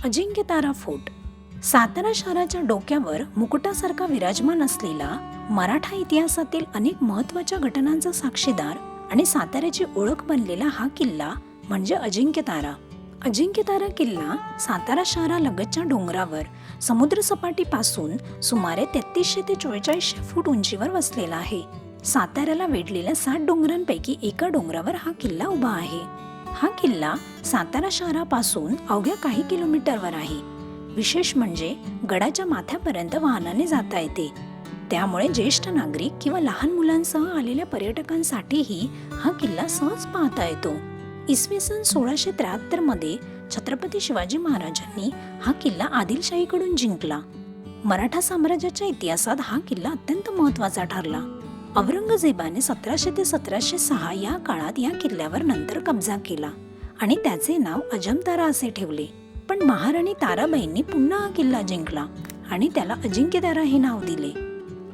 Ajinkyatara fort Satara शहराच्या डोक्यावर मुकुटासारखा विराजमान असलेला मराठा इतिहासातील अनेक महत्त्वाच्या घटनांचा साक्षीदार आणि साताऱ्याची ओळख बनलेला हा किल्ला म्हणजे अजिंक्यतारा. अजिंक्यतारा किल्ला सातारा शहरालगतच्या डोंगरावर समुद्रसपाटीपासून सुमारे 3300 ते 4400 फूट उंचीवर वसलेला आहे. साताऱ्याला वेढलेल्या 7 डोंगरांपैकी एका डोंगरावर हा किल्ला उभा आहे. हा किल्ला सातारा शहरापासून अवघ्या काही किलोमीटरवर आहे. विशेष म्हणजे गडाच्या माथ्यापर्यंत वाहनाने जाता येते. त्यामुळे ज्येष्ठ नागरिक किंवा लहान मुलांसह आलेल्या पर्यटकांसाठीही हा किल्ला सहज पाहता येतो. इसवी सन 1673 मध्ये छत्रपती शिवाजी महाराजांनी हा किल्ला आदिलशाहीकडून जिंकला. मराठा साम्राज्याच्या इतिहासात हा किल्ला अत्यंत महत्त्वाचा ठरला. औरंगजेबाने 1700 ते 1706 या काळात या किल्ल्यावर नंतर कब्जा केला आणि त्याचे नाव अजंतारा असे ठेवले. पण महाराणी ताराबाईंनी पुन्हा हा किल्ला जिंकला आणि त्याला अजिंक्यतारा हे नाव दिले.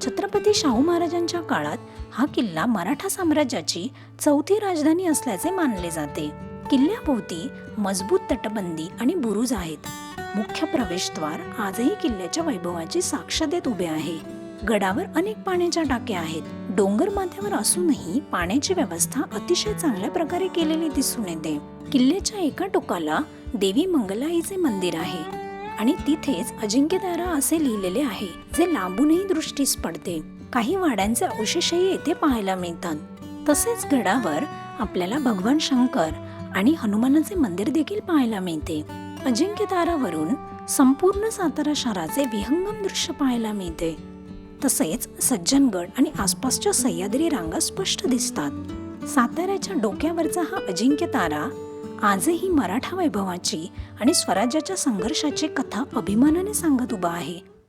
छत्रपती शाहू महाराजांच्या काळात हा किल्ला मराठा साम्राज्याची 4थी राजधानी असल्याचे मानले जाते. किल्ल्याभोवती मजबूत तटबंदी आणि बुरुज आहेत. मुख्य प्रवेशद्वार आजही किल्ल्याच्या वैभवाची साक्ष देत उभे आहे. गडावर अनेक पाण्याच्या टाक्या आहेत. डोंगर माथ्यावर असूनही पाण्याची व्यवस्था अतिशय चांगल्या प्रकारे केलेली दिसून येते. किल्ल्याच्या एका टोकाला देवी मंगलाईचे मंदिर आहे आणि तिथेच अजिंक्यतारा असे लिहिलेले आहे, जे लांबूनही दृष्टीस पडते. काही वाड्यांचे अवशेषही येथे पाहायला मिळतात. तसेच गडावर आपल्याला भगवान शंकर आणि हनुमानाचे मंदिर देखील पाहायला मिळते. अजिंक्यतारावरून संपूर्ण सातारा शहराचे विहंगम दृश्य पाहायला मिळते. तसेच सज्जनगड आणि आसपासच्या सह्याद्री रांगा स्पष्ट दिसतात. साताऱ्याच्या डोक्यावरचा हा अजिंक्यतारा आजही मराठा वैभवाची आणि स्वराज्याच्या संघर्षाची कथा अभिमानाने सांगत उभा आहे.